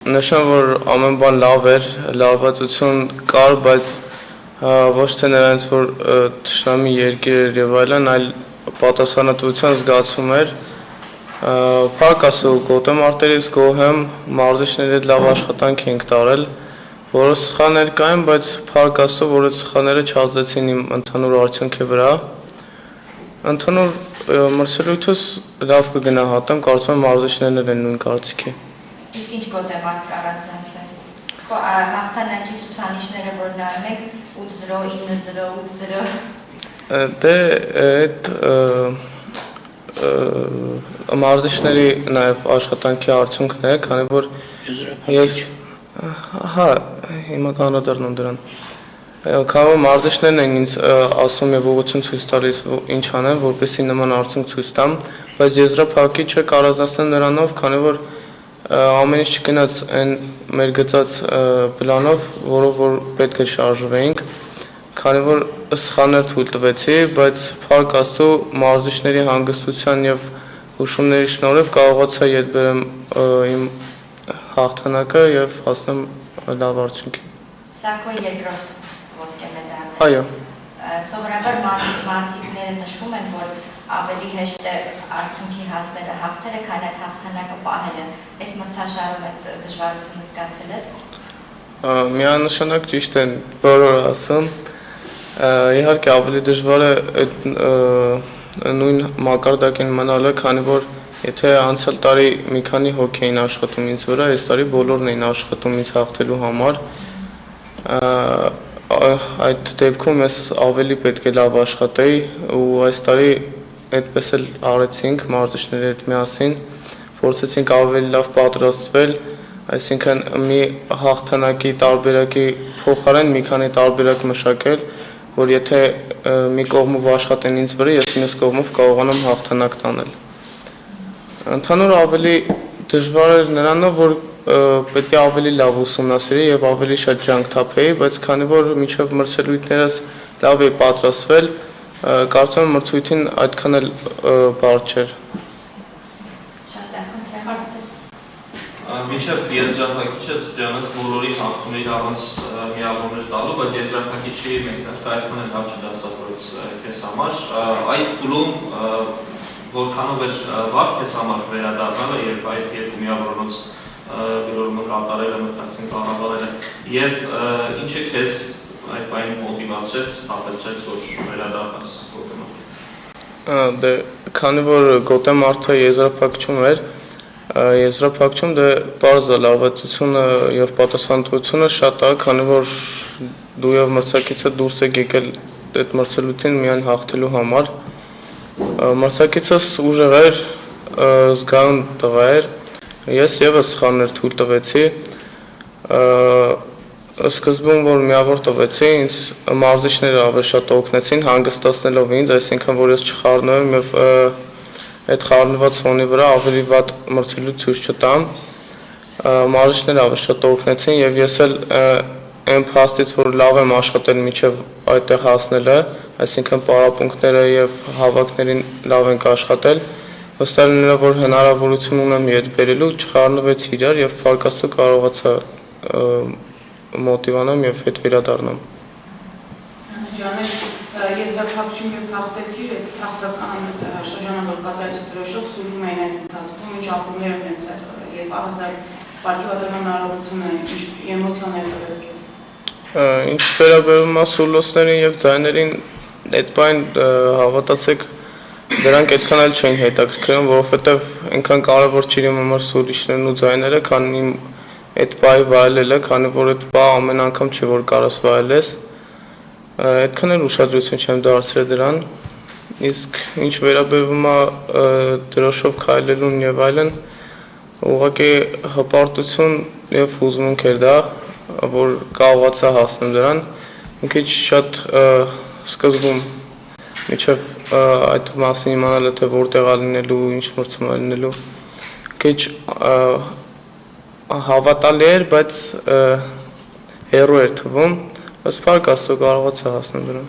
Նշան, որ ամեն բան լավ էր, լավացություն կար, բայց ոչ թե նրանց, որ թշնամի երկիր էր եւ այլն, այլ պատասխանատվության զգացում էր։ Փառք Աստծո, գոտե մարտերից գոհ եմ, մարզիչների հետ լավ աշխատանք ենք տարել, որը սխալներ կային, բայց փառք Աստծո, որ այդ սխալները չազդեցին իմ ընդհանուր արդյունքի վրա։ Ընդհանուր մրցելույթս լավ կգնահատեմ, կարծում եմ մարզիչներն են նույն կարծիքի։ Իսկ ինչ գոտե մարդ առանձնացրես։ Հաղթանակի ցուցանիշները որ նայում եք 8-0, 9-0, 8-0։ Դե այդ մարզիչների նաև աշխատանքի արդյունքն է, քանի որ ես հիմա կանրադառնամ դրան։ Քանի որ մարզիչներն են ինձ ասում եւ ուղղություն ցույց տալիս ինչ անեմ, որպեսզի նման արդյունք ցույց տամ, բայց եզրափակիչ չեք առանձնացնել նրանով, քանի որ ամեն ինչ չգնաց այն մեր գծած պլանով, որով որ պետք է շարժվեինք, քանի որ սխալներ թույլ տվեցի, բայց փառք Աստծո մարզիչների հանգստության եւ հուշումների շնորհիվ կարողացա ետ բերեմ իմ հաղթանակը եւ հասնեմ լավ արդյունքի։ Սա քո երկրորդ ոսկե մեդալն է։ Այո։ Սովորաբար մարզիկները նշում են, որ ավելի հեշտ է արդյունքի հասնելը հաղթելը, քան այդ հաղթանակը պահելը։ Այս մրցաշարում այդ դժվարությունը զգացել ես։ Միանշանակ ճիշտ են բոլորը ասում։ Իհարկե ավելի դժվար է այդ նույն մակարդակին մնալը, քանի որ եթե անցյալ տարի մի քանի հոգի էին աշխատում ինձ վրա, այս տարի բոլորն էին աշխատում ինձ հաղթելու համար։ Այդ դեպքում ես ավելի պետք է լավ աշխատեի ու այս տարի այդպես էլ արեցինք մարզիչների հետ միասին, փորձեցինք ավելի լավ պատրաստվել, այսինքն մի հաղթանակի տարբերակի փոխարեն մի քանի տարբերակ մշակել, որ եթե մի կողմով աշխատեն ինձ վրա, ես մյուս կողմով կարողանամ հաղթանակ տանել։ Ընդհանուր ավելի դժվար էր նրանով, որ պետք է ավելի լավ ուսումնասիրեի եւ ավելի շատ ջանք թափեի, բայց քանի որ մինչեւ մրցելույթներս լավ էի պատրաստվել, կարծում եմ մրցույթին այդքան էլ բարդ չէր։ Շատ ախտանք Մինչև եզրափակիչը դրանից բոլորի հաղթումների առանց միավորներ տալու, բայց եզրափակիչի մեկնարկը այդքան էլ լավ չդասավորեց քեզ համար։ Այդ փուլում որքանով էր վաղ քեզ համար վերադառնալը եւ այդ երկու միավորոնոց գրորումը կատարելը, մրցակցին կառավարելը եւ ինչ է քեզ այդ բանը մոտիվացրեց, ստապեցրեց, որ վերադառնաս գոտե։ Դե քանի որ գոտե մարդը եզրափակում էր, եզրափակում դե բարձր լավացությունը եւ պատասխանատվությունը շատ է, քանի որ դու եւ մրցակիցը դուրս եք եկել այդ մրցելույթին միայն հաղթելու համար։ Մրցակիցս ուժեղ էր, զգայուն տղա էր, ես եւս սխալներ թույլ տվեցի։ Սկզբում որ միավոր տվեցի, ինձ մարզիչները ավելի շատ օգնեցին հանգստացնելով ինձ, այսինքն որ ես չխառնվեմ եւ այդ խառնված ֆոնի վրա ավելի վատ մրցելույթ ցույց չտամ։ Մարզիչները ավելի շատ օգնեցին եւ ես էլ այն փաստից որ լավ եմ աշխատել միջև այդտեղ հասնելը, այսինքն պարապմունքները եւ հավաքներին լավ ենք աշխատել, վստահ լինելով որ հնարավորություն ունեմ ետ բերելու, չխառնվեցի իրար եւ փառք Աստծո կարողացա մոտիվանամ եւ հետ վերադառնամ։ Եզրափակում եւ հաղթեցիր այդ հաղթական շրջանը որ կատարեցի դրոշով սուրում էին այդ ընթացքում ինչ ապրումներ են հենց եւ ազատ պարգևատրման հնարավորությունը ինչ էմոցիաներ տվեց քեզ։ Ինչ վերաբերում է սուլոսներին եւ ձայներին, այդ բան հավատացեք դրանք այդքան էլ չեն հետաքրքրում, որովհետեւ այնքան կարեւոր չի իմ համար սուլիշներն ու ձայները, քան իմ այդ բայ վայելելը, քանի որ այդ բա ամեն անգամ չի որ կարաս վայելես։ Այդքան էլ ուշադրություն չեմ դարձրել դրան, իսկ ինչ վերաբերում է դրոշով քայլելուն եւ այլն, ուղղակի հպարտություն եւ հուզմունք էր դա, որ կարողացա հասնել դրան, մի քիչ շատ սկզբում միջև այդ մասին իմանալը թե որտեղ է լինելու, ինչ մրցում է լինելու, քիչ հավատալի էր, բայց հեռու էր թվում, բայց փառք Աստծո կարողացա հասնել դրան։